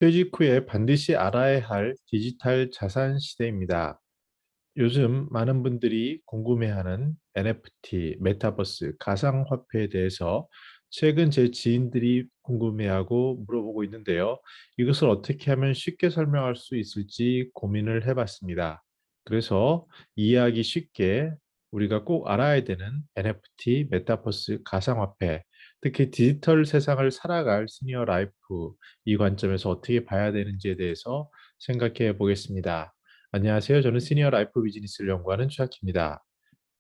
퇴직 후에 반드시 알아야 할 디지털 자산 시대입니다. 요즘 많은 분들이 궁금해하는 NFT, 메타버스, 가상화폐에 대해서 최근 제 지인들이 궁금해하고 물어보고 있는데요. 이것을 어떻게 하면 쉽게 설명할 수 있을지 고민을 해봤습니다. 그래서 이해하기 쉽게 우리가 꼭 알아야 되는 NFT, 메타버스, 가상화폐, 특히 디지털 세상을 살아갈 시니어 라이프, 이 관점에서 어떻게 봐야 되는지에 대해서 생각해 보겠습니다. 안녕하세요. 저는 시니어 라이프 비즈니스를 연구하는 최학입니다.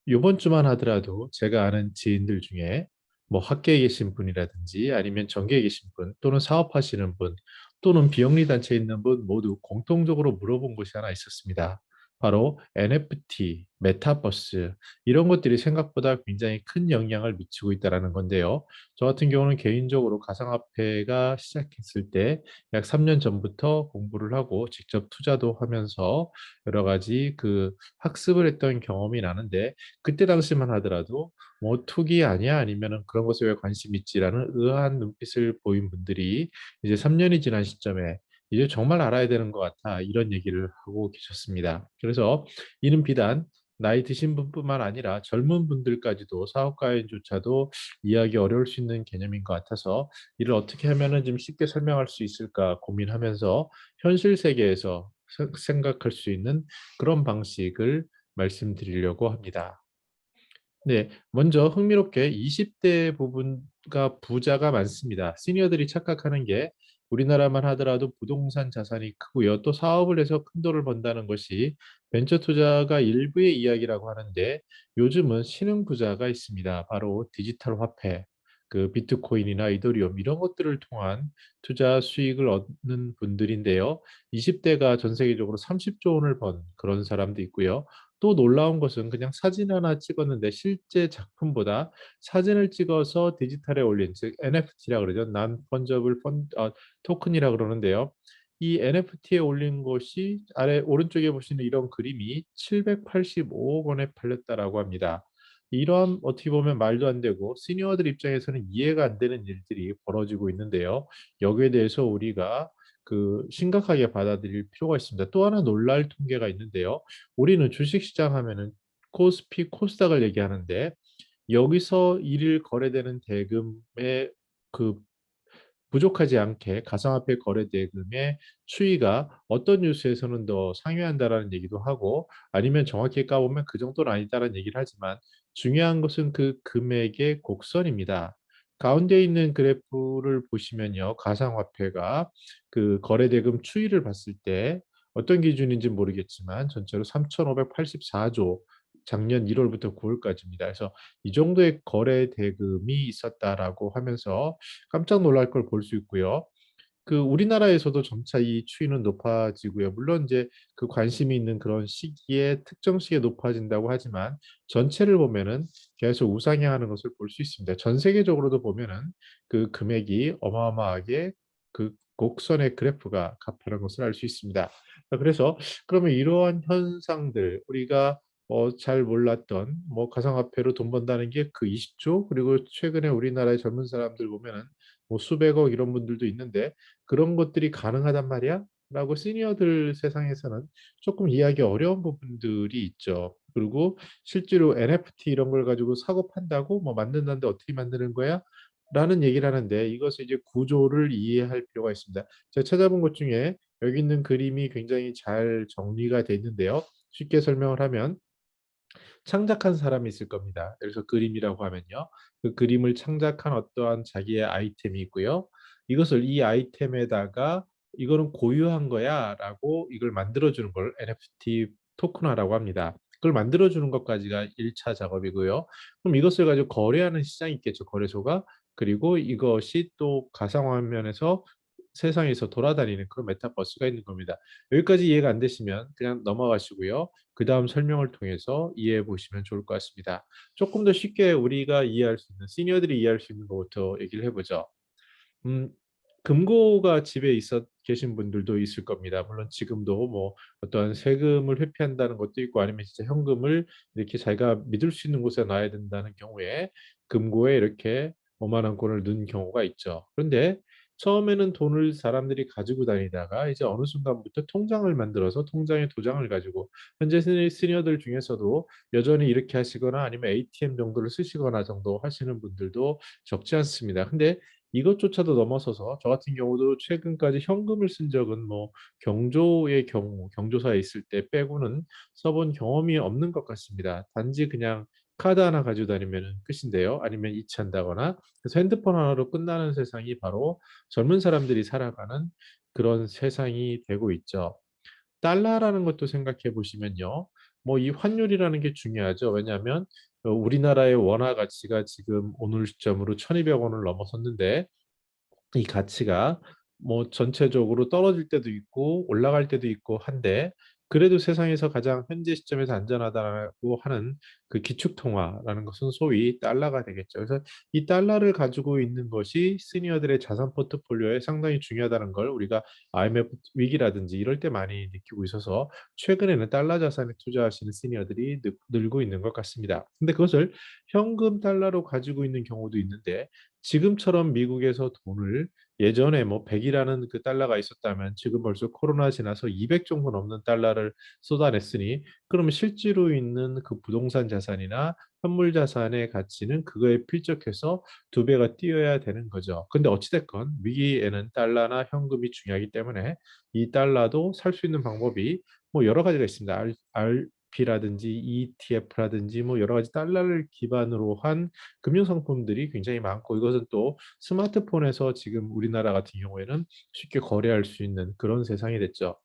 이번 주만 하더라도 제가 아는 지인들 중에 뭐 학계에 계신 분이라든지 아니면 전계에 계신 분 또는 사업하시는 분 또는 비영리 단체에 있는 분 모두 공통적으로 물어본 것이 하나 있었습니다. 바로 NFT, 메타버스 이런 것들이 생각보다 굉장히 큰 영향을 미치고 있다는 건데요. 저 같은 경우는 개인적으로 가상화폐가 시작했을 때 약 3년 전부터 공부를 하고 직접 투자도 하면서 여러 가지 학습을 했던 경험이 나는데 그때 당시만 하더라도 뭐 투기 아니야 아니면은 그런 것에 왜 관심 있지라는 의아한 눈빛을 보인 분들이 이제 3년이 지난 시점에 이제 정말 알아야 되는 것 같아 이런 얘기를 하고 계셨습니다. 그래서 이는 비단 나이 드신 분뿐만 아니라 젊은 분들까지도 사업가인조차도 이해하기 어려울 수 있는 개념인 것 같아서 이를 어떻게 하면은 좀 쉽게 설명할 수 있을까 고민하면서 현실 세계에서 생각할 수 있는 그런 방식을 말씀드리려고 합니다. 네, 먼저 흥미롭게 20대 부분가 부자가 많습니다. 시니어들이 착각하는 게 우리나라만 하더라도 부동산 자산이 크고요. 또 사업을 해서 큰 돈을 번다는 것이 벤처 투자가 일부의 이야기라고 하는데 요즘은 신흥 부자가 있습니다. 바로 디지털 화폐, 비트코인이나 이더리움 이런 것들을 통한 투자 수익을 얻는 분들인데요. 20대가 전 세계적으로 30조 원을 번 그런 사람도 있고요. 또 놀라운 것은 그냥 사진 하나 찍었는데 실제 작품보다 사진을 찍어서 디지털에 올린 즉 NFT라 그러죠. Non Fungible 토큰이라 그러는데요. 이 NFT에 올린 것이 아래 오른쪽에 보시는 이런 그림이 785억 원에 팔렸다라고 합니다. 이러한 어떻게 보면 말도 안 되고 시니어들 입장에서는 이해가 안 되는 일들이 벌어지고 있는데요. 여기에 대해서 우리가 심각하게 받아들일 필요가 있습니다. 또 하나 놀랄 통계가 있는데요. 우리는 주식시장 하면은 코스피, 코스닥을 얘기하는데 여기서 일일 거래되는 대금의 그 부족하지 않게 가상화폐 거래 대금의 추이가 어떤 뉴스에서는 더 상회한다라는 얘기도 하고 아니면 정확히 까보면 그 정도는 아니다라는 얘기를 하지만 중요한 것은 그 금액의 곡선입니다. 가운데 있는 그래프를 보시면요. 가상화폐가 거래 대금 추이를 봤을 때 어떤 기준인지 모르겠지만 전체로 3,584조 작년 1월부터 9월까지입니다. 그래서 이 정도의 거래 대금이 있었다라고 하면서 깜짝 놀랄 걸 볼 수 있고요. 우리나라에서도 점차 이 추이는 높아지고요. 물론 이제 관심이 있는 그런 시기에 특정 시기에 높아진다고 하지만 전체를 보면은 계속 우상향하는 것을 볼 수 있습니다. 전 세계적으로도 보면은 금액이 어마어마하게 곡선의 그래프가 가파른 것을 알 수 있습니다. 그래서 그러면 이러한 현상들 우리가 잘 몰랐던 뭐 가상화폐로 돈 번다는 게 20조 그리고 최근에 우리나라의 젊은 사람들 보면은 뭐 수백억 이런 분들도 있는데 그런 것들이 가능하단 말이야? 라고 시니어들 세상에서는 조금 이해하기 어려운 부분들이 있죠. 그리고 실제로 NFT 이런 걸 가지고 사고 판다고 뭐 만든다는데 어떻게 만드는 거야? 라는 얘기를 하는데 이것을 이제 구조를 이해할 필요가 있습니다. 제가 찾아본 것 중에 여기 있는 그림이 굉장히 잘 정리가 돼 있는데요. 쉽게 설명을 하면 창작한 사람이 있을 겁니다. 그래서 그림이라고 하면요. 그 그림을 창작한 어떠한 자기의 아이템이 있고요. 이것을 이 아이템에다가 이거는 고유한 거야라고 이걸 만들어주는 걸 NFT 토큰화라고 합니다. 그걸 만들어주는 것까지가 1차 작업이고요. 그럼 이것을 가지고 거래하는 시장이 있겠죠. 거래소가. 그리고 이것이 또 가상화면에서 세상에서 돌아다니는 그런 메타버스가 있는 겁니다. 여기까지 이해가 안 되시면 그냥 넘어가시고요. 그 다음 설명을 통해서 이해해 보시면 좋을 것 같습니다. 조금 더 쉽게 우리가 이해할 수 있는, 시니어들이 이해할 수 있는 것부터 얘기를 해보죠. 음, 금고가 집에 있어 계신 분들도 있을 겁니다. 물론 지금도 뭐 어떠한 세금을 회피한다는 것도 있고 아니면 진짜 현금을 이렇게 자기가 믿을 수 있는 곳에 놔야 된다는 경우에 금고에 이렇게 오만 원권을 넣은 경우가 있죠. 그런데 처음에는 돈을 사람들이 가지고 다니다가 이제 어느 순간부터 통장을 만들어서 통장에 도장을 가지고 현재 시니어들 중에서도 여전히 이렇게 하시거나 아니면 ATM 정도를 쓰시거나 정도 하시는 분들도 적지 않습니다. 근데 이것조차도 넘어서서 저 같은 경우도 최근까지 현금을 쓴 적은 뭐 경조의 경우, 경조사에 있을 때 빼고는 써본 경험이 없는 것 같습니다. 단지 그냥 카드 하나 가지고 다니면 끝인데요. 아니면 이체한다거나 그래서 핸드폰 하나로 끝나는 세상이 바로 젊은 사람들이 살아가는 그런 세상이 되고 있죠. 달러라는 것도 생각해 보시면요. 뭐 이 환율이라는 게 중요하죠. 왜냐하면 우리나라의 원화 가치가 지금 오늘 시점으로 1,200원을 넘어섰는데 이 가치가 뭐 전체적으로 떨어질 때도 있고 올라갈 때도 있고 한데 그래도 세상에서 가장 현재 시점에서 안전하다고 하는 그 기축통화라는 것은 소위 달러가 되겠죠. 그래서 이 달러를 가지고 있는 것이 시니어들의 자산 포트폴리오에 상당히 중요하다는 걸 우리가 IMF 위기라든지 이럴 때 많이 느끼고 있어서 최근에는 달러 자산에 투자하시는 시니어들이 늘고 있는 것 같습니다. 근데 그것을 현금 달러로 가지고 있는 경우도 있는데 지금처럼 미국에서 돈을 예전에 뭐 100이라는 그 달러가 있었다면 지금 벌써 코로나 지나서 200 정도 넘는 달러를 쏟아냈으니 그러면 실제로 있는 그 부동산 자산이나 현물 자산의 가치는 그거에 필적해서 두 배가 뛰어야 되는 거죠. 근데 어찌됐건 위기에는 달러나 현금이 중요하기 때문에 이 달러도 살 수 있는 방법이 뭐 여러 가지가 있습니다. RP라든지 ETF라든지 뭐 여러 가지 달러를 기반으로 한 금융 상품들이 굉장히 많고 이것은 또 스마트폰에서 지금 우리나라 같은 경우에는 쉽게 거래할 수 있는 그런 세상이 됐죠.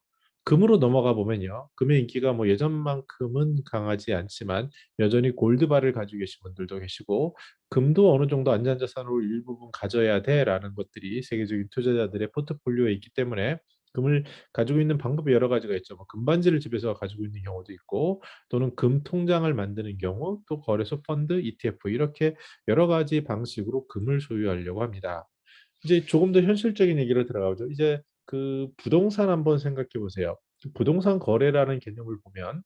금으로 넘어가 보면요. 금의 인기가 뭐 예전만큼은 강하지 않지만 여전히 골드바를 가지고 계신 분들도 계시고 금도 어느 정도 안전자산으로 일부분 가져야 돼라는 것들이 세계적인 투자자들의 포트폴리오에 있기 때문에 금을 가지고 있는 방법이 여러 가지가 있죠. 뭐 금반지를 집에서 가지고 있는 경우도 있고 또는 금 통장을 만드는 경우 또 거래소 펀드, ETF 이렇게 여러 가지 방식으로 금을 소유하려고 합니다. 이제 조금 더 현실적인 얘기로 들어가죠. 이제 그 부동산 한번 생각해 보세요. 부동산 거래라는 개념을 보면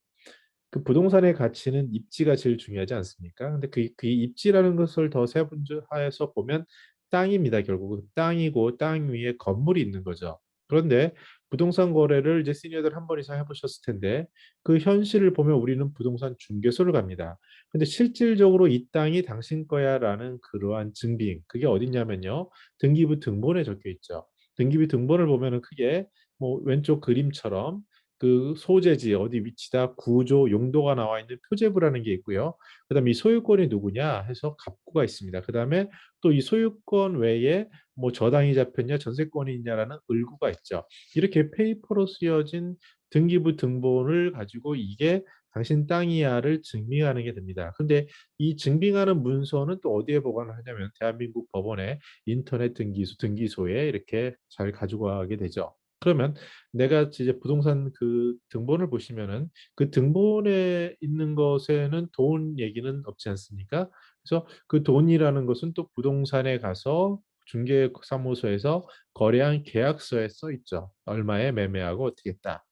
그 부동산의 가치는 입지가 제일 중요하지 않습니까? 근데 그 입지라는 것을 더 세분화해서 보면 땅입니다. 결국은 땅이고 땅 위에 건물이 있는 거죠. 그런데 부동산 거래를 이제 시니어들 한 번 이상 해보셨을 텐데 그 현실을 보면 우리는 부동산 중개소를 갑니다. 근데 실질적으로 이 땅이 당신 거야라는 그러한 증빙 그게 어딨냐면요. 등기부 등본에 적혀 있죠. 등기부 등본을 보면은 크게 뭐 왼쪽 그림처럼 그 소재지 어디 위치다 구조 용도가 나와 있는 표제부라는 게 있고요. 그다음에 이 소유권이 누구냐 해서 갑구가 있습니다. 그다음에 또 이 소유권 외에 뭐 저당이 잡혔냐 전세권이 있냐라는 을구가 있죠. 이렇게 페이퍼로 쓰여진 등기부 등본을 가지고 이게 당신 땅이야를 증명하는 게 됩니다. 근데 이 증빙하는 문서는 또 어디에 보관을 하냐면 대한민국 법원의 인터넷 등기소에 이렇게 잘 가지고 가게 되죠. 그러면 내가 이제 부동산 그 등본을 보시면은 그 등본에 있는 것에는 돈 얘기는 없지 않습니까? 그래서 그 돈이라는 것은 또 부동산에 가서 중개사무소에서 거래한 계약서에 써 있죠. 얼마에 매매하고 어떻게 했다.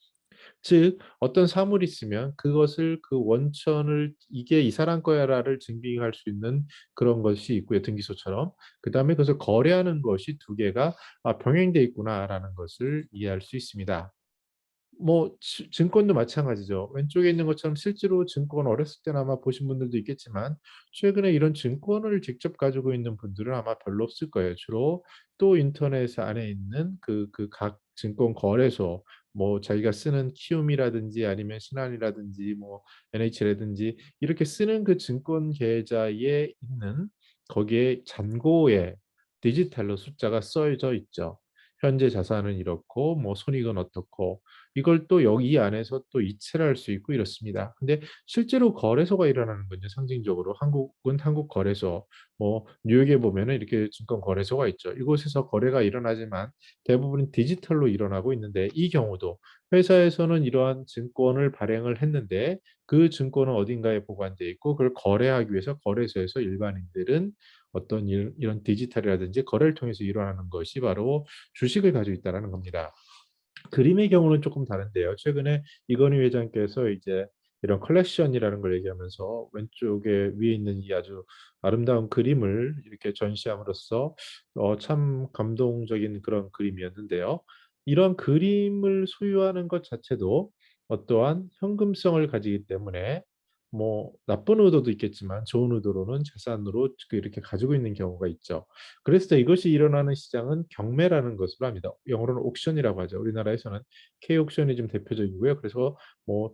즉 어떤 사물이 있으면 그것을 그 원천을 이게 이 사람 거야라를 증빙할 수 있는 그런 것이 있고요. 등기소처럼. 그다음에 그것을 거래하는 것이 두 개가 병행돼 있구나라는 것을 이해할 수 있습니다. 뭐 증권도 마찬가지죠. 왼쪽에 있는 것처럼 실제로 증권 어렸을 때는 아마 보신 분들도 있겠지만 최근에 이런 증권을 직접 가지고 있는 분들은 아마 별로 없을 거예요. 주로 또 인터넷 안에 있는 그 각 증권 거래소 뭐 자기가 쓰는 키움이라든지 아니면 신한이라든지 뭐 NH라든지 이렇게 쓰는 그 증권 계좌에 있는 거기에 잔고에 디지털로 숫자가 써져 있죠. 현재 자산은 이렇고 뭐 손익은 어떻고 이걸 또 여기 안에서 또 이체를 할 수 있고 이렇습니다. 근데 실제로 거래소가 일어나는 건요. 상징적으로 한국은 한국 거래소, 뭐 뉴욕에 보면은 이렇게 증권 거래소가 있죠. 이곳에서 거래가 일어나지만 대부분 디지털로 일어나고 있는데 이 경우도 회사에서는 이러한 증권을 발행을 했는데 그 증권은 어딘가에 보관돼 있고 그걸 거래하기 위해서 거래소에서 일반인들은 어떤 이런 디지털이라든지 거래를 통해서 일어나는 것이 바로 주식을 가지고 있다는 겁니다. 그림의 경우는 조금 다른데요. 최근에 이건희 회장께서 이제 이런 컬렉션이라는 걸 얘기하면서 왼쪽에 위에 있는 이 아주 아름다운 그림을 이렇게 전시함으로써 참 감동적인 그런 그림이었는데요. 이런 그림을 소유하는 것 자체도 어떠한 현금성을 가지기 때문에 뭐 나쁜 의도도 있겠지만 좋은 의도로는 자산으로 이렇게 가지고 있는 경우가 있죠. 그래서 이것이 일어나는 시장은 경매라는 것으로 합니다. 영어로는 옥션이라고 하죠. 우리나라에서는 K-옥션이 좀 대표적이고요. 그래서 뭐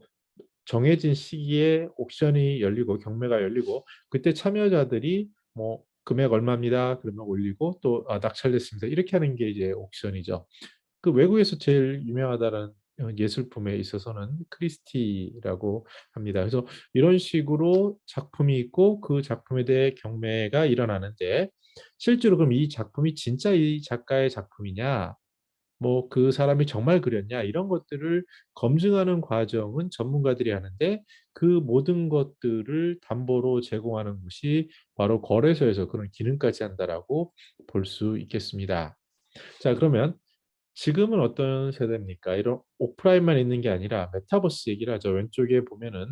정해진 시기에 옥션이 열리고 경매가 열리고 그때 참여자들이 뭐 금액 얼마입니다. 그러면 올리고 또 낙찰됐습니다. 이렇게 하는 게 이제 옥션이죠. 그 외국에서 제일 유명하다는 예술품에 있어서는 크리스티라고 합니다. 그래서 이런 식으로 작품이 있고 그 작품에 대해 경매가 일어나는데 실제로 그럼 이 작품이 진짜 이 작가의 작품이냐, 뭐 그 사람이 정말 그렸냐 이런 것들을 검증하는 과정은 전문가들이 하는데 그 모든 것들을 담보로 제공하는 곳이 바로 거래소에서 그런 기능까지 한다라고 볼 수 있겠습니다. 자, 그러면 지금은 어떤 세대입니까? 이런 오프라인만 있는 게 아니라 메타버스 얘기를 하죠. 왼쪽에 보면은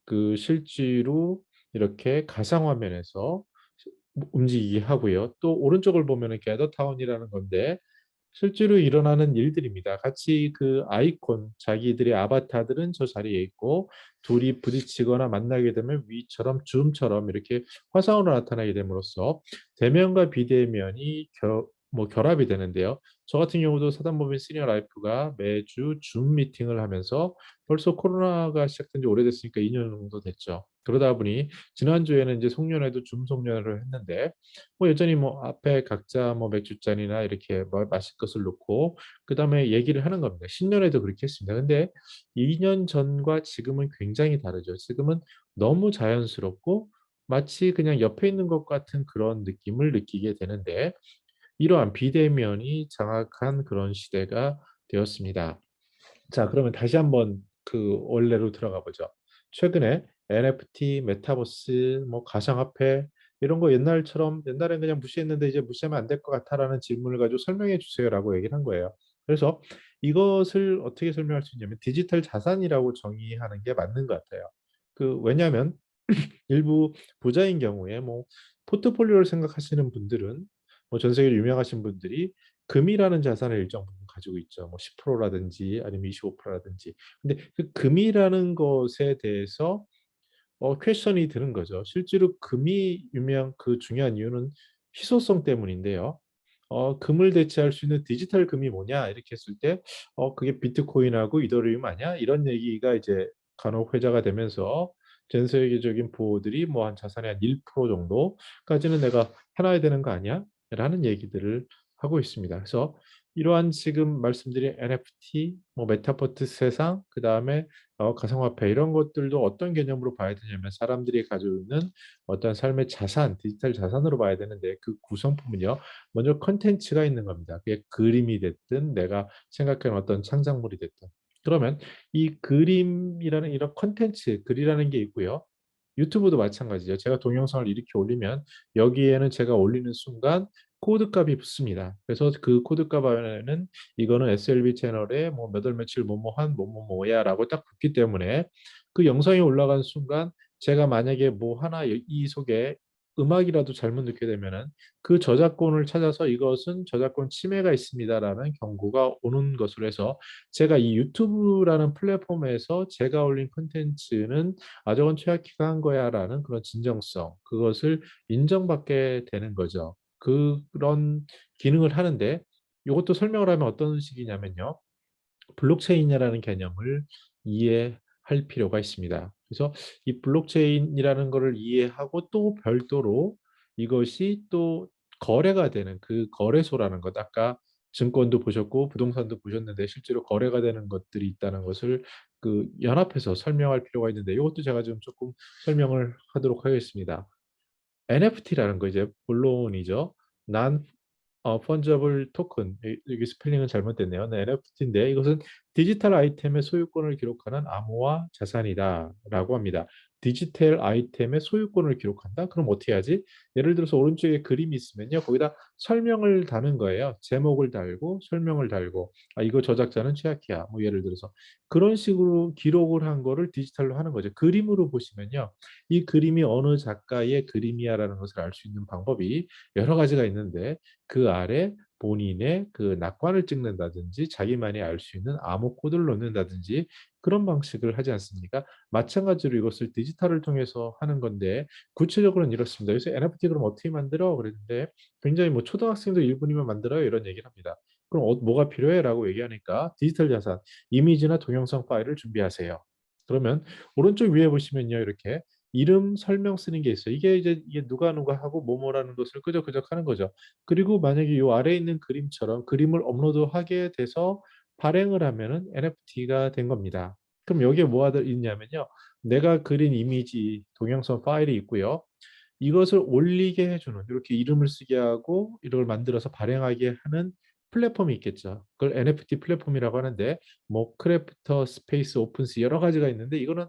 그 실제로 이렇게 가상화면에서 움직이게 하고요. 또 오른쪽을 보면은 게더타운이라는 건데 실제로 일어나는 일들입니다. 같이 그 아이콘, 자기들의 아바타들은 저 자리에 있고 둘이 부딪히거나 만나게 되면 위처럼 줌처럼 이렇게 화상으로 나타나게 됨으로써 대면과 비대면이 뭐 결합이 되는데요. 저 같은 경우도 사단법인 시니어 라이프가 매주 줌 미팅을 하면서 벌써 코로나가 시작된 지 오래됐으니까 2년 정도 됐죠. 그러다 보니 지난주에는 이제 송년회도 줌 송년회를 했는데 뭐 여전히 뭐 앞에 각자 뭐 맥주잔이나 이렇게 뭐 마실 것을 놓고 그다음에 얘기를 하는 겁니다. 신년에도 그렇게 했습니다. 근데 2년 전과 지금은 굉장히 다르죠. 지금은 너무 자연스럽고 마치 그냥 옆에 있는 것 같은 그런 느낌을 느끼게 되는데 이러한 비대면이 장악한 그런 시대가 되었습니다. 자, 그러면 다시 한번 그 원래로 들어가 보죠. 최근에 NFT, 메타버스, 뭐 가상화폐 이런 거 옛날처럼 옛날엔 그냥 무시했는데 이제 무시하면 안 될 것 같아라는 질문을 가지고 설명해 주세요라고 얘기를 한 거예요. 그래서 이것을 어떻게 설명할 수 있냐면 디지털 자산이라고 정의하는 게 맞는 것 같아요. 그 왜냐하면 일부 부자인 경우에 뭐 포트폴리오를 생각하시는 분들은 뭐 전 세계로 유명하신 분들이 금이라는 자산을 일정 부분 가지고 있죠. 뭐 10%라든지 아니면 25%라든지. 근데 그 금이라는 것에 대해서 퀘션이 드는 거죠. 실제로 금이 유명 그 중요한 이유는 희소성 때문인데요. 금을 대체할 수 있는 디지털 금이 뭐냐 이렇게 했을 때 그게 비트코인하고 이더리움 아니야? 이런 얘기가 이제 간혹 회자가 되면서 전 세계적인 보호들이 뭐 한 자산의 한 1% 정도까지는 내가 해놔야 되는 거 아니야? 라는 얘기들을 하고 있습니다. 그래서 이러한 지금 말씀드린 NFT, 뭐 메타버스 세상, 그 다음에 가상화폐 이런 것들도 어떤 개념으로 봐야 되냐면 사람들이 가지고 있는 어떤 삶의 자산, 디지털 자산으로 봐야 되는데 그 구성품은요. 먼저 컨텐츠가 있는 겁니다. 그게 그림이 됐든 내가 생각하는 어떤 창작물이 됐든. 그러면 이 그림이라는 이런 컨텐츠, 글이라는 게 있고요. 유튜브도 마찬가지죠. 제가 동영상을 이렇게 올리면 여기에는 제가 올리는 순간 코드값이 붙습니다. 그래서 그 코드값 안에는 이거는 SLB 채널에 뭐 몇 월 며칠 뭐뭐한 뭐뭐뭐야라고 딱 붙기 때문에 그 영상이 올라간 순간 제가 만약에 뭐 하나 이 속에 음악이라도 잘못 넣게 되면은 그 저작권을 찾아서 이것은 저작권 침해가 있습니다라는 경고가 오는 것으로 해서 제가 이 유튜브라는 플랫폼에서 제가 올린 콘텐츠는 저건 최악희가 한 거야라는 그런 진정성 그것을 인정받게 되는 거죠. 그런 기능을 하는데 이것도 설명을 하면 어떤 식이냐면요. 블록체인이라는 개념을 이해할 필요가 있습니다. 그래서 이 블록체인이라는 것을 이해하고 또 별도로 이것이 또 거래가 되는 그 거래소라는 것 아까 증권도 보셨고 부동산도 보셨는데 실제로 거래가 되는 것들이 있다는 것을 그 연합해서 설명할 필요가 있는데 이것도 제가 좀 조금 설명을 하도록 하겠습니다. NFT라는 거 이제 본론이죠. 난 펀저블 토큰 여기 스펠링은 잘못됐네요. 네, NFT인데 이것은 디지털 아이템의 소유권을 기록하는 암호화 자산이다라고 합니다. 디지털 아이템의 소유권을 기록한다? 그럼 어떻게 하지? 예를 들어서 오른쪽에 그림이 있으면요. 거기다 설명을 다는 거예요. 제목을 달고 설명을 달고 이거 저작자는 최악이야." 뭐 예를 들어서. 그런 식으로 기록을 한 거를 디지털로 하는 거죠. 그림으로 보시면요. 이 그림이 어느 작가의 그림이야라는 것을 알 수 있는 방법이 여러 가지가 있는데 그 아래 본인의 그 낙관을 찍는다든지 자기만이 알 수 있는 암호 코드를 넣는다든지 그런 방식을 하지 않습니까? 마찬가지로 이것을 디지털을 통해서 하는 건데 구체적으로는 이렇습니다. "요새 NFT 그럼 어떻게 만들어?" 그랬는데 굉장히 뭐 "초등학생도 1 분이면 만들어요." 이런 얘기를 합니다. "그럼 뭐가 필요해?"라고 얘기하니까 "디지털 자산, 이미지나 동영상 파일을 준비하세요." 그러면 오른쪽 위에 보시면요. 이렇게 이름 설명 쓰는 게 있어요. 이게 누가 누가 하고 뭐뭐라는 것을 끄적끄적 하는 거죠. 그리고 만약에 요 아래에 있는 그림처럼 그림을 업로드하게 돼서 발행을 하면은 NFT가 된 겁니다. 그럼 여기에 뭐가 더 있냐면요. 내가 그린 이미지, 동영상 파일이 있고요. 이것을 올리게 해 주는 이렇게 이름을 쓰게 하고 이걸 만들어서 발행하게 하는 플랫폼이 있겠죠. 그걸 NFT 플랫폼이라고 하는데 뭐 크래프터, 스페이스, 오픈시 여러 가지가 있는데 이거는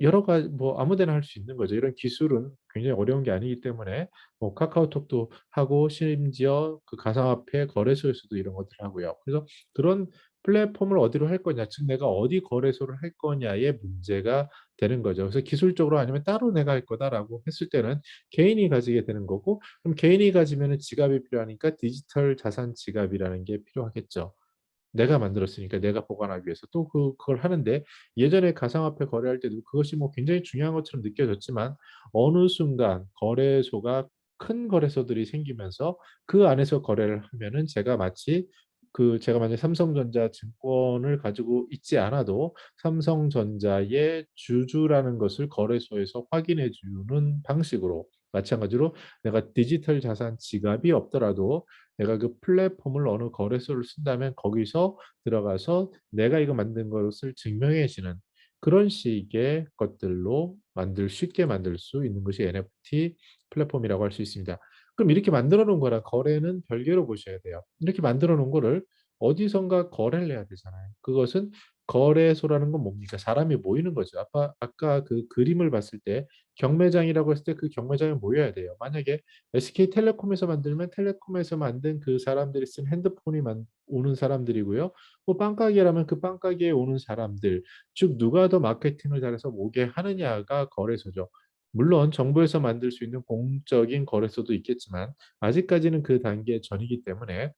여러 가지 뭐 아무 데나 할 수 있는 거죠. 이런 기술은 굉장히 어려운 게 아니기 때문에 뭐 카카오톡도 하고 심지어 그 가상화폐 거래소에서도 이런 것들을 하고요. 그래서 그런 플랫폼을 어디로 할 거냐, 즉 내가 어디 거래소를 할 거냐의 문제가 되는 거죠. 그래서 기술적으로 아니면 따로 내가 할 거다라고 했을 때는 개인이 가지게 되는 거고 그럼 개인이 가지면은 지갑이 필요하니까 디지털 자산 지갑이라는 게 필요하겠죠. 내가 만들었으니까 내가 보관하기 위해서 또 그걸 하는데 예전에 가상화폐 거래할 때도 그것이 뭐 굉장히 중요한 것처럼 느껴졌지만 어느 순간 거래소가 큰 거래소들이 생기면서 그 안에서 거래를 하면은 제가 만약 삼성전자 증권을 가지고 있지 않아도 삼성전자의 주주라는 것을 거래소에서 확인해 주는 방식으로 마찬가지로 내가 디지털 자산 지갑이 없더라도 내가 그 플랫폼을 어느 거래소를 쓴다면 거기서 들어가서 내가 이거 만든 것을 증명해 주는 그런 식의 것들로 쉽게 만들 수 있는 것이 NFT 플랫폼이라고 할 수 있습니다. 그럼 이렇게 만들어 놓은 거랑 거래는 별개로 보셔야 돼요. 이렇게 만들어 놓은 거를 어디선가 거래를 해야 되잖아요. 그것은 거래소라는 건 뭡니까? 사람이 모이는 거죠. 아까 그 그림을 봤을 때 경매장이라고 했을 때 그 경매장에 모여야 돼요. 만약에 SK텔레콤에서 만들면 텔레콤에서 만든 그 사람들이 쓴 핸드폰이 오는 사람들이고요. 뭐 빵가게라면 그 빵가게에 오는 사람들, 즉 누가 더 마케팅을 잘해서 오게 하느냐가 거래소죠. 물론 정부에서 만들 수 있는 공적인 거래소도 있겠지만 아직까지는 그 단계 전이기 때문에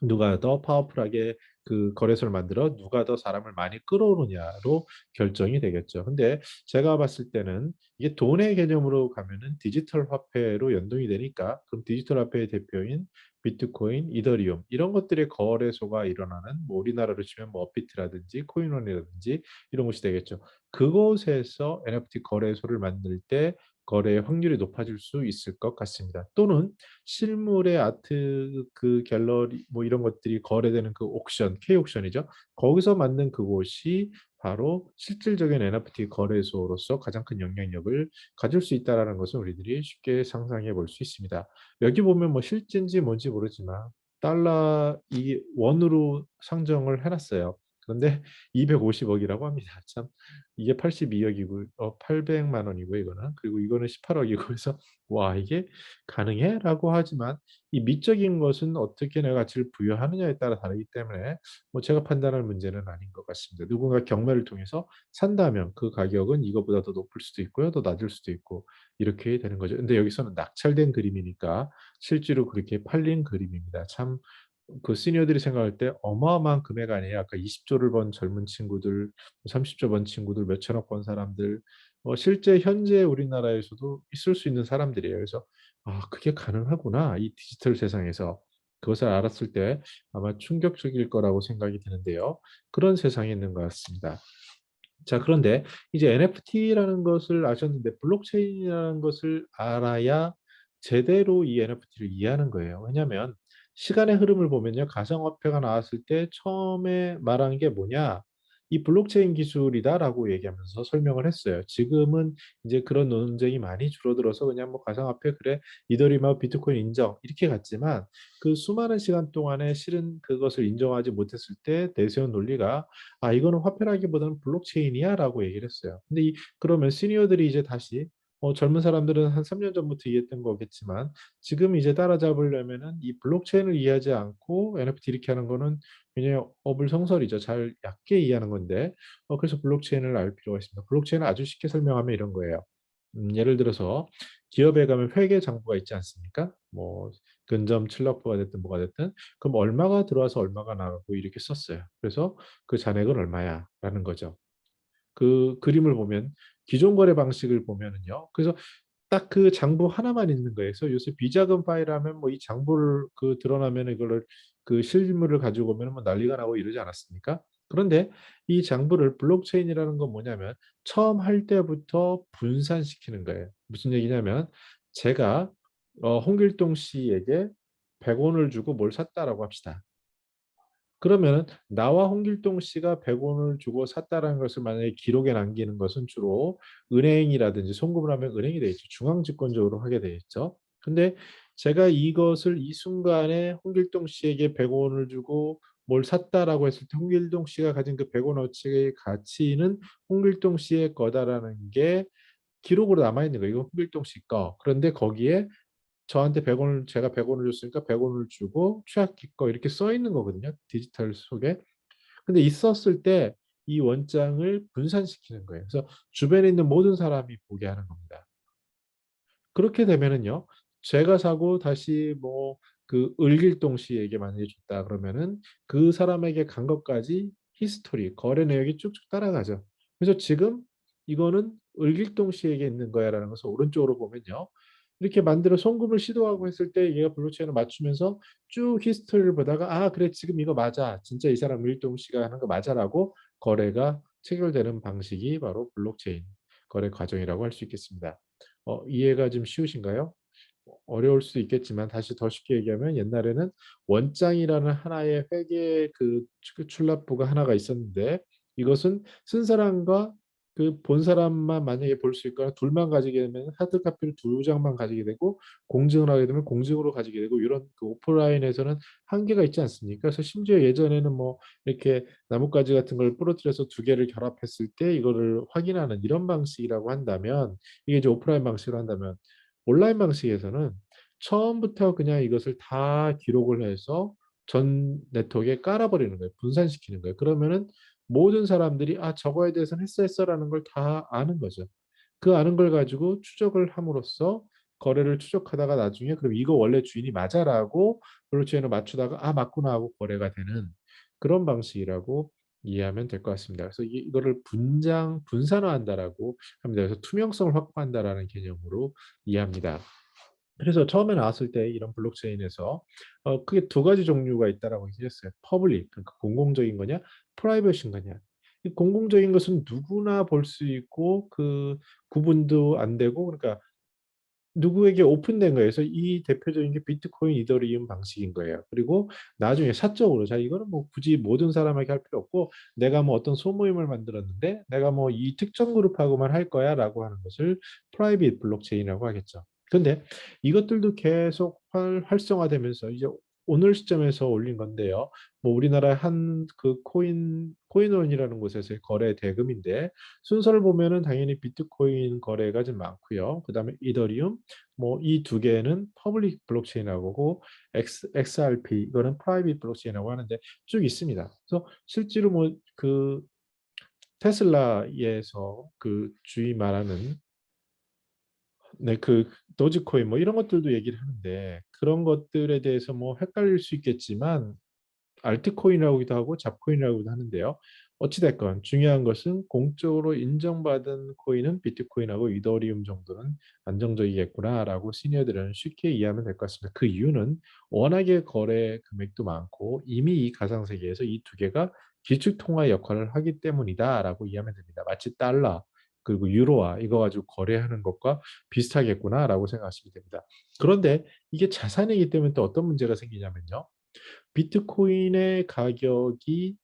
누가 더 파워풀하게 그 거래소를 만들어 누가 더 사람을 많이 끌어오느냐로 결정이 되겠죠. 근데 제가 봤을 때는 이게 돈의 개념으로 가면은 디지털 화폐로 연동이 되니까 그럼 디지털 화폐의 대표인 비트코인, 이더리움 이런 것들의 거래소가 일어나는 뭐 우리나라로 치면 뭐 업비트라든지 코인원이라든지 이런 곳이 되겠죠. 그곳에서 NFT 거래소를 만들 때 거래의 확률이 높아질 수 있을 것 같습니다. 또는 실물의 아트 그 갤러리 뭐 이런 것들이 거래되는 그 옥션, K옥션이죠. 거기서 만든 그곳이 바로 실질적인 NFT 거래소로서 가장 큰 영향력을 가질 수 있다라는 것을 우리들이 쉽게 상상해 볼 수 있습니다. 여기 보면 뭐 실제인지 뭔지 모르지만 달러 이 원으로 상정을 해 놨어요. 그런데 250억 이라고 합니다. 참 이게 82억 이고 800만 원이고 이거는. 그리고 이거는 18억 이고 그래서 '와 이게 가능해?' 라고 하지만 이 미적인 것은 어떻게 내가 가치를 부여하느냐에 따라 다르기 때문에 뭐 제가 판단할 문제는 아닌 것 같습니다. 누군가 경매를 통해서 산다면 그 가격은 이거보다 더 높을 수도 있고요. 더 낮을 수도 있고 이렇게 되는 거죠. 근데 여기서는 낙찰된 그림이니까 실제로 그렇게 팔린 그림입니다. 참 그 시니어들이 생각할 때 어마어마한 금액 아니에요. 아까 20 조를 번 젊은 친구들, 30조 번 친구들, 몇 천억 번 사람들 실제 현재 우리나라에서도 있을 수 있는 사람들이에요. 그래서 '아 그게 가능하구나. 이 디지털 세상에서.' 그것을 알았을 때 아마 충격적일 거라고 생각이 드는데요. 그런 세상에 있는 것 같습니다. 자 그런데 이제 NFT라는 것을 아셨는데 블록체인이라는 것을 알아야 제대로 이 NFT를 이해하는 거예요. 왜냐하면 시간의 흐름을 보면요. 가상화폐가 나왔을 때 처음에 말한 게 뭐냐? "이 블록체인 기술이다."라고 얘기하면서 설명을 했어요. 지금은 이제 그런 논쟁이 많이 줄어들어서 그냥 뭐 "가상화폐 그래. 이더리움하고 비트코인 인정." 이렇게 갔지만 그 수많은 시간 동안에 실은 그것을 인정하지 못했을 때 내세운 논리가 "아 이거는 화폐라기보다는 블록체인이야."라고 얘기를 했어요. 근데 그러면 시니어들이 이제 다시 젊은 사람들은 한 3년 전부터 이해했던 거겠지만 지금 이제 따라잡으려면은 이 블록체인을 이해하지 않고 NFT 이렇게 하는 거는 굉장히 어불성설이죠. 잘 얕게 이해하는 건데 그래서 블록체인을 알 필요가 있습니다. 블록체인을 아주 쉽게 설명하면 이런 거예요. 예를 들어서 기업에 가면 회계 장부가 있지 않습니까? 뭐 근점 칠러프가 됐든 뭐가 됐든 그럼 얼마가 들어와서 얼마가 나가고 이렇게 썼어요. 그래서 그 잔액은 얼마야라는 거죠. 그 그림을 보면 기존 거래 방식을 보면은요. 그래서 딱 그 장부 하나만 있는 거예요. 그래서 요새 비자금 파일하면 뭐 이 장부를 그 드러나면 이거를 그 실물을 가지고 오면 뭐 난리가 나고 이러지 않았습니까? 그런데 이 장부를 블록체인이라는 건 뭐냐면 처음 할 때부터 분산시키는 거예요. 무슨 얘기냐면 제가 홍길동 씨에게 100원을 주고 뭘 샀다라고 합시다. 그러면은 나와 홍길동 씨가 100원을 주고 샀다라는 것을 만약에 기록에 남기는 것은 주로 은행이라든지 송금을 하면 은행이 돼 있죠. 중앙집권적으로 하게 돼 있죠. 근데 제가 이것을 이 순간에 홍길동 씨에게 100원을 주고 뭘 샀다라고 했을 때 홍길동 씨가 가진 그 100원어치의 가치는 홍길동 씨의 거다라는 게 기록으로 남아 있는 거예요. 이거 홍길동 씨 거. 그런데 거기에 저한테 100원을 제가 100원을 줬으니까 100원을 주고 최악기 거 이렇게 써 있는 거거든요. 디지털 속에. 근데 있었을 때 이 원장을 분산시키는 거예요. 그래서 주변에 있는 모든 사람이 보게 하는 겁니다. 그렇게 되면은요. 제가 사고 다시 뭐 그 을길동 씨에게 만약에 줬다 그러면은 그 사람에게 간 것까지 히스토리, 거래 내역이 쭉쭉 따라가죠. 그래서 지금 이거는 을길동 씨에게 있는 거야라는 것을 오른쪽으로 보면요. 이렇게 만들어 송금을 시도하고 했을 때 얘가 블록체인을 맞추면서 쭉 히스토리를 보다가 아 그래 지금 이거 맞아 진짜 이 사람 을길동 씨가 하는 거 맞아라고 거래가 체결되는 방식이 바로 블록체인 거래 과정이라고 할 수 있겠습니다. 이해가 좀 쉬우신가요? 어려울 수 있겠지만 다시 더 쉽게 얘기하면 옛날에는 원장이라는 하나의 회계 그 출납부가 하나가 있었는데 이것은 쓴 사람과 그 본 사람만 만약에 볼 수 있거나 둘만 가지게 되면 하드 카피를 두 장만 가지게 되고 공증을 하게 되면 공증으로 가지게 되고 이런 그 오프라인에서는 한계가 있지 않습니까? 그래서 심지어 예전에는 뭐 이렇게 나뭇가지 같은 걸 부러뜨려서 두 개를 결합했을 때 이거를 확인하는 이런 방식이라고 한다면 이게 이제 오프라인 방식으로 한다면 온라인 방식에서는 처음부터 그냥 이것을 다 기록을 해서 전 네트워크에 깔아버리는 거예요. 분산시키는 거예요. 그러면은 모든 사람들이 아 저거에 대해서는 했어라는 걸 다 아는 거죠. 그 아는 걸 가지고 추적을 함으로써 거래를 추적하다가 나중에 그럼 이거 원래 주인이 맞아라고 블록체인을 맞추다가 아 맞구나 하고 거래가 되는 그런 방식이라고 이해하면 될 것 같습니다. 그래서 이거를 분산화한다라고 합니다. 그래서 투명성을 확보한다라는 개념으로 이해합니다. 그래서 처음에 나왔을 때 이런 블록체인에서 크게 두 가지 종류가 있다라고 얘기했어요. 퍼블릭, 그러니까 공공적인 거냐, 프라이빗인 거냐. 이 공공적인 것은 누구나 볼 수 있고 그 구분도 안 되고 그러니까 누구에게 오픈된 거예요. 그래서 이 대표적인 게 비트코인, 이더리움 방식인 거예요. 그리고 나중에 사적으로 자 이거는 뭐 굳이 모든 사람에게 할 필요 없고 내가 뭐 어떤 소모임을 만들었는데 내가 뭐 이 특정 그룹하고만 할 거야라고 하는 것을 프라이빗 블록체인이라고 하겠죠. 근데 이것들도 계속 활성화되면서 이제 오늘 시점에서 올린 건데요. 뭐 우리나라 한 그 코인원이라는 곳에서의 거래 대금인데 순서를 보면은 당연히 비트코인 거래가 좀 많고요. 그다음에 이더리움 뭐 이 두 개는 퍼블릭 블록체인이라고 하고 XRP 이거는 프라이빗 블록체인이라고 하는데 쭉 있습니다. 그래서 실제로 뭐 그 테슬라에서 그 주위 말하는 네, 그 도지코인 뭐 이런 것들도 얘기를 하는데 그런 것들에 대해서 뭐 헷갈릴 수 있겠지만 알트코인이라고도 하고 잡코인이라고도 하는데요. 어찌됐건 중요한 것은 공적으로 인정받은 코인은 비트코인하고 이더리움 정도는 안정적이겠구나라고 시니어들은 쉽게 이해하면 될 것 같습니다. 그 이유는 워낙에 거래 금액도 많고 이미 이 가상세계에서 이 두 개가 기축통화 역할을 하기 때문이다라고 이해하면 됩니다. 마치 달러 그리고 유로화 이거 가지고 거래하는 것과 비슷하겠구나라고 생각하시면 됩니다. 그런데 이게 자산이기 때문에 또 어떤 문제가 생기냐면요. 비트코인의 가격이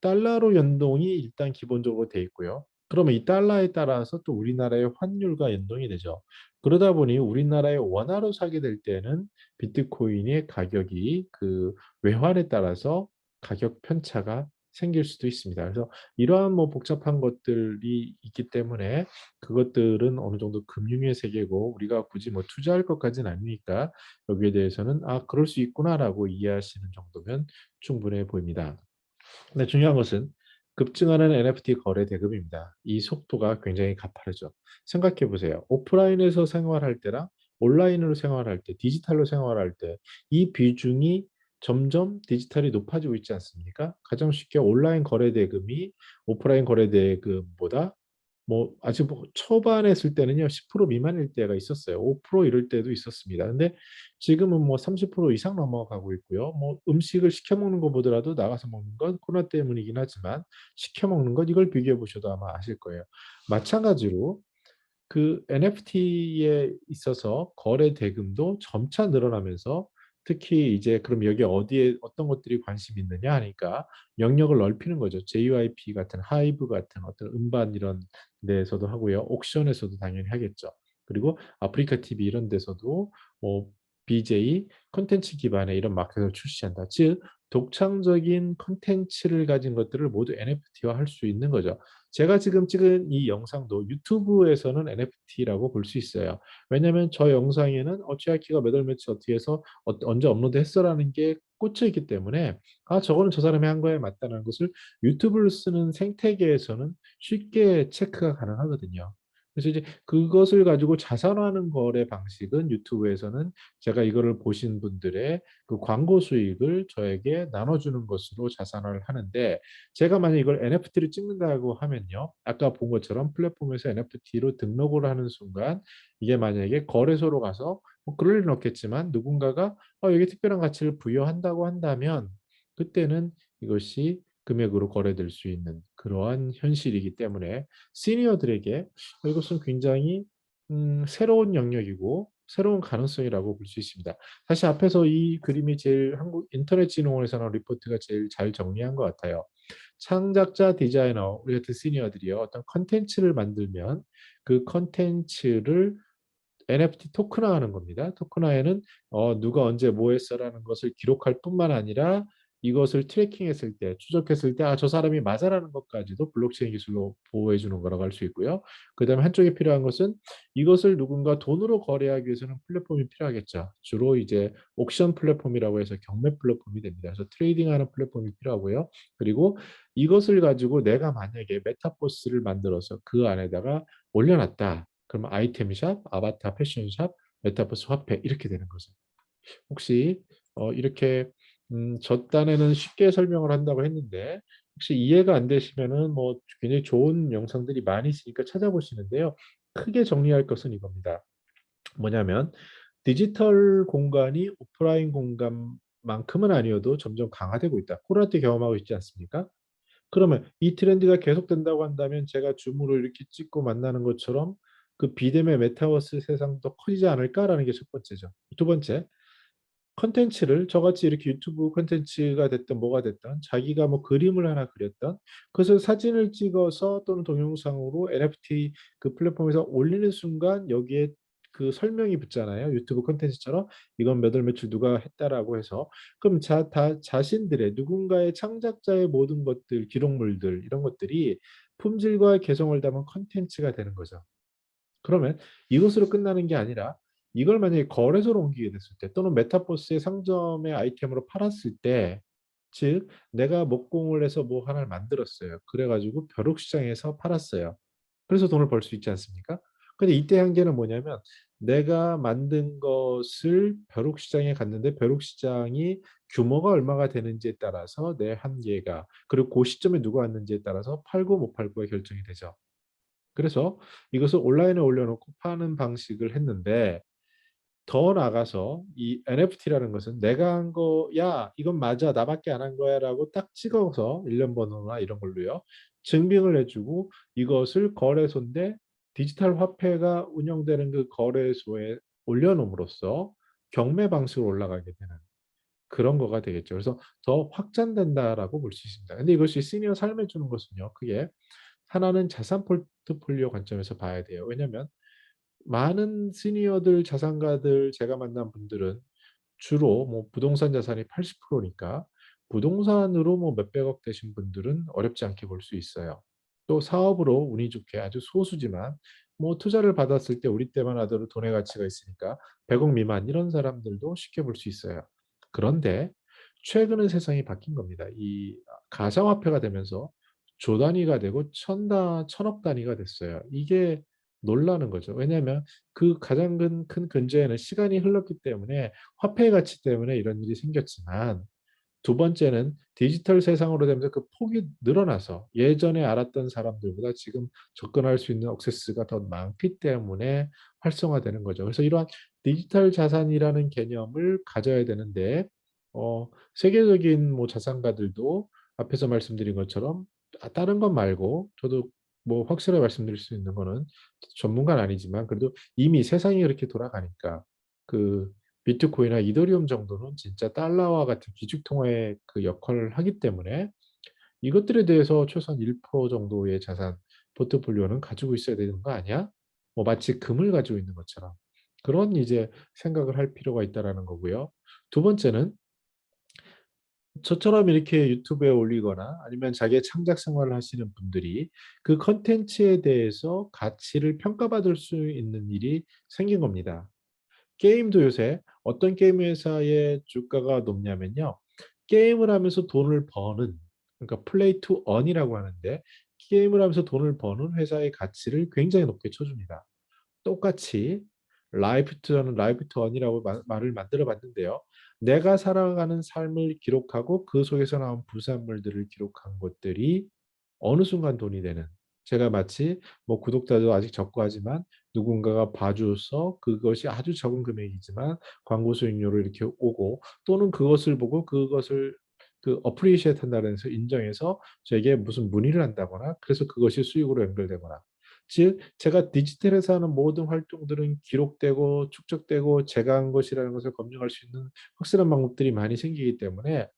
달러로 연동이 일단 기본적으로 돼 있고요. 그러면 이 달러에 따라서 또 우리나라의 환율과 연동이 되죠. 그러다 보니 우리나라의 원화로 사게 될 때는 비트코인의 가격이 그 외환에 따라서 가격 편차가 생길 수도 있습니다. 그래서 이러한 뭐 복잡한 것들이 있기 때문에 그것들은 어느 정도 금융의 세계고 우리가 굳이 뭐 투자할 것까지는 아니니까 여기에 대해서는 '아 그럴 수 있구나.'라고 이해하시는 정도면 충분해 보입니다. 근데 중요한 것은 급증하는 NFT 거래 대금입니다. 이 속도가 굉장히 가파르죠. 생각해 보세요. 오프라인에서 생활할 때랑 온라인으로 생활할 때, 디지털로 생활할 때 이 비중이 점점 디지털이 높아지고 있지 않습니까? 가장 쉽게 온라인 거래 대금이 오프라인 거래 대금보다 뭐 아직 뭐 초반에 했을 때는요 10% 미만일 때가 있었어요. 5% 이럴 때도 있었습니다. 근데 지금은 뭐 30% 이상 넘어가고 있고요. 뭐 음식을 시켜 먹는 거 보더라도 나가서 먹는 건 코로나 때문이긴 하지만 시켜 먹는 것 이걸 비교해 보셔도 아마 아실 거예요. 마찬가지로 그 NFT에 있어서 거래 대금도 점차 늘어나면서 특히 이제 그럼 여기 어디에 어떤 것들이 관심이 있느냐 하니까 영역을 넓히는 거죠. JYP 같은 하이브 같은 어떤 음반 이런 데에서도 하고요. 옥션에서도 당연히 하겠죠. 그리고 아프리카 TV 이런 데서도 뭐 BJ 콘텐츠 기반의 이런 마켓을 출시한다. 즉 독창적인 콘텐츠를 가진 것들을 모두 NFT화 할 수 있는 거죠. 제가 지금 찍은 이 영상도 유튜브에서는 NFT라고 볼 수 있어요. 왜냐하면 저 영상에는 최아키가 몇 월 며칠 어떻게 해서 언제 업로드했어라는 게 꽂혀 있기 때문에 아 저거는 저 사람이 한 거에 맞다는 것을 유튜브를 쓰는 생태계에서는 쉽게 체크가 가능하거든요. 그래서 이제 그것을 가지고 자산화하는 거래 방식은 유튜브에서는 제가 이거를 보신 분들의 그 광고 수익을 저에게 나눠주는 것으로 자산화를 하는데 제가 만약 이걸 NFT를 찍는다고 하면요. 아까 본 것처럼 플랫폼에서 NFT로 등록을 하는 순간 이게 만약에 거래소로 가서 뭐 그럴 일은 없겠지만 누군가가 여기에 특별한 가치를 부여한다고 한다면 그때는 이것이 금액으로 거래될 수 있는 그러한 현실이기 때문에 시니어들에게 이것은 굉장히 새로운 영역이고 새로운 가능성이라고 볼 수 있습니다. 사실 앞에서 이 그림이 제일 한국 인터넷진흥원에서 나온 리포트가 제일 잘 정리한 것 같아요. 창작자, 디자이너, 우리 같은 시니어들이요. 어떤 컨텐츠를 만들면 그 컨텐츠를 NFT 토큰화하는 겁니다. 토큰화에는 누가 언제 뭐 했어라는 것을 기록할 뿐만 아니라 이것을 트래킹했을 때, 추적했을 때, 저 사람이 맞아라는 것까지도 블록체인 기술로 보호해 주는 거라고 할 수 있고요. 그다음에 한쪽에 필요한 것은 이것을 누군가 돈으로 거래하기 위해서는 플랫폼이 필요하겠죠. 주로 이제 옥션 플랫폼이라고 해서 경매 플랫폼이 됩니다. 그래서 트레이딩하는 플랫폼이 필요하고요. 그리고 이것을 가지고 내가 만약에 메타버스를 만들어서 그 안에다가 올려놨다. 그러면 아이템샵, 아바타 패션샵, 메타버스 화폐 이렇게 되는 거죠. 혹시 이렇게 저 딴에는 쉽게 설명을 한다고 했는데 혹시 이해가 안 되시면은 뭐 굉장히 좋은 영상들이 많이 있으니까 찾아보시는데요. 크게 정리할 것은 이겁니다. 뭐냐면 디지털 공간이 오프라인 공간만큼은 아니어도 점점 강화되고 있다. 코로나 때 경험하고 있지 않습니까? 그러면 이 트렌드가 계속된다고 한다면 제가 줌으로 이렇게 찍고 만나는 것처럼 그 비대면 메타버스 세상도 커지지 않을까라는 게 첫 번째죠. 두 번째, 컨텐츠를 저같이 이렇게 유튜브 컨텐츠가 됐든 뭐가 됐든 자기가 뭐 그림을 하나 그렸던 그것을 사진을 찍어서 또는 동영상으로 NFT 그 플랫폼에서 올리는 순간 여기에 그 설명이 붙잖아요. 유튜브 컨텐츠처럼 이건 몇 월 며칠 누가 했다라고 해서 그럼 자신들의 누군가의 창작자의 모든 것들 기록물들 이런 것들이 품질과 개성을 담은 컨텐츠가 되는 거죠. 그러면 이것으로 끝나는 게 아니라 이걸 만약에 거래소로 옮기게 됐을 때 또는 메타버스의 상점의 아이템으로 팔았을 때 즉 내가 목공을 해서 뭐 하나를 만들었어요. 그래 가지고 벼룩시장에서 팔았어요. 그래서 돈을 벌 수 있지 않습니까? 근데 이때 한계는 뭐냐면 내가 만든 것을 벼룩시장에 갔는데 벼룩시장이 규모가 얼마가 되는지에 따라서 내 한계가 그리고 그 시점에 누가 왔는지에 따라서 팔고 못 팔고가 결정이 되죠. 그래서 이것을 온라인에 올려놓고 파는 방식을 했는데 더 나아가서 이 NFT라는 것은 내가 한 거, 야, 이건 맞아, 나밖에 안 한 거야라고 딱 찍어서 일련 번호나 이런 걸로요. 증빙을 해주고 이것을 거래소인데 디지털 화폐가 운영되는 그 거래소에 올려놓음으로써 경매 방식으로 올라가게 되는 그런 거가 되겠죠. 그래서 더 확장된다라고 볼 수 있습니다. 근데 이것이 시니어 삶에 주는 것은요, 크게 하나는 자산 포트폴리오 관점에서 봐야 돼요. 왜냐하면 많은 시니어들 자산가들 제가 만난 분들은 주로 뭐 부동산 자산이 80%니까 부동산으로 뭐 몇백억 되신 분들은 어렵지 않게 볼 수 있어요. 또 사업으로 운이 좋게 아주 소수지만 뭐 투자를 받았을 때 우리 때만 하더라도 돈의 가치가 있으니까 100억 미만 이런 사람들도 쉽게 볼 수 있어요. 그런데 최근은 세상이 바뀐 겁니다. 이 가상화폐가 되면서 조 단위가 되고 천억 단위가 됐어요. 이게 놀라는 거죠. 왜냐하면 그 가장 큰 근저에는 시간이 흘렀기 때문에 화폐의 가치 때문에 이런 일이 생겼지만 두 번째는 디지털 세상으로 되면서 그 폭이 늘어나서 예전에 알았던 사람들보다 지금 접근할 수 있는 액세스가 더 많기 때문에 활성화되는 거죠. 그래서 이러한 디지털 자산이라는 개념을 가져야 되는데 세계적인 뭐 자산가들도 앞에서 말씀드린 것처럼 다른 것 말고 저도 뭐 확실하게 말씀드릴 수 있는 거는 전문가는 아니지만 그래도 이미 세상이 그렇게 돌아가니까 그 비트코인이나 이더리움 정도는 진짜 달러와 같은 기축통화의 그 역할을 하기 때문에 이것들에 대해서 최소한 1% 정도의 자산 포트폴리오는 가지고 있어야 되는 거 아니야? 뭐 마치 금을 가지고 있는 것처럼. 그런 이제 생각을 할 필요가 있다라는 거고요. 두 번째는 저처럼 이렇게 유튜브에 올리거나 아니면 자기의 창작 생활을 하시는 분들이 그 컨텐츠에 대해서 가치를 평가받을 수 있는 일이 생긴 겁니다. 게임도 요새 어떤 게임 회사의 주가가 높냐면요. 게임을 하면서 돈을 버는, 그러니까 플레이 투 언이라고 하는데 게임을 하면서 돈을 버는 회사의 가치를 굉장히 높게 쳐줍니다. 똑같이 저는 라이프 투 언이라고 말을 만들어 봤는데요. 내가 살아가는 삶을 기록하고 그 속에서 나온 부산물들을 기록한 것들이 어느 순간 돈이 되는, 제가 마치 뭐 구독자도 아직 적고 하지만 누군가가 봐줘서 그것이 아주 적은 금액이지만 광고 수익료를 이렇게 오고 또는 그것을 보고 그것을 그 어프리시에이트 한다고 해서 인정해서 저에게 무슨 문의를 한다거나 그래서 그것이 수익으로 연결되거나, 즉 제가 디지털에서 하는 모든 활동들은 기록되고 축적되고 제가 한 것이라는 것을 검증할 수 있는 확실한 방법들이 많이 생기기 때문에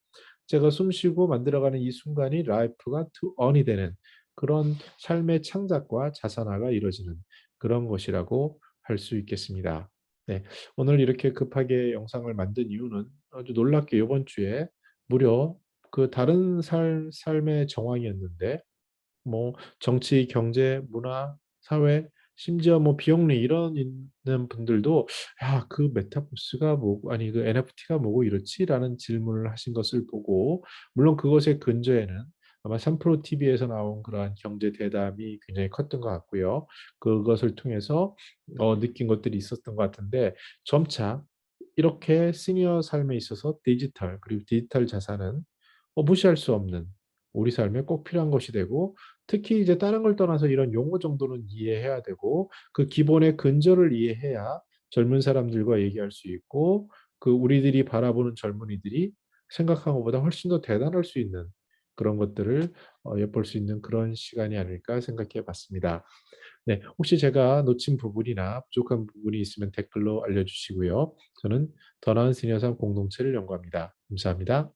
제가 숨 쉬고 만들어가는 이 순간이 라이프가 투 언이 되는 그런 삶의 창작과 자산화가 이루어지는 그런 것이라고 할 수 있겠습니다. 네, 오늘 이렇게 급하게 영상을 만든 이유는 아주 놀랍게 이번 주에 무려 그 다른 삶의 정황이었는데 뭐 정치, 경제, 문화, 사회, 심지어 뭐 비영리 이런 있는 분들도 야, 그 메타버스가 뭐고 아니 그 NFT가 뭐고 이렇지라는 질문을 하신 것을 보고 물론 그것의 근저에는 아마 3프로 TV에서 나온 그러한 경제 대담이 굉장히 컸던 것 같고요. 그것을 통해서 느낀 것들이 있었던 것 같은데 점차 이렇게 시니어 삶에 있어서 디지털 그리고 디지털 자산은 무시할 수 없는 우리 삶에 꼭 필요한 것이 되고 특히 이제 다른 걸 떠나서 이런 용어 정도는 이해해야 되고 그 기본의 근저를 이해해야 젊은 사람들과 얘기할 수 있고 그 우리들이 바라보는 젊은이들이 생각한 것보다 훨씬 더 대단할 수 있는 그런 것들을 엿볼 수 있는 그런 시간이 아닐까 생각해 봤습니다. 네, 혹시 제가 놓친 부분이나 부족한 부분이 있으면 댓글로 알려주시고요. 저는 더 나은 시니어 삶 공동체를 연구합니다. 감사합니다.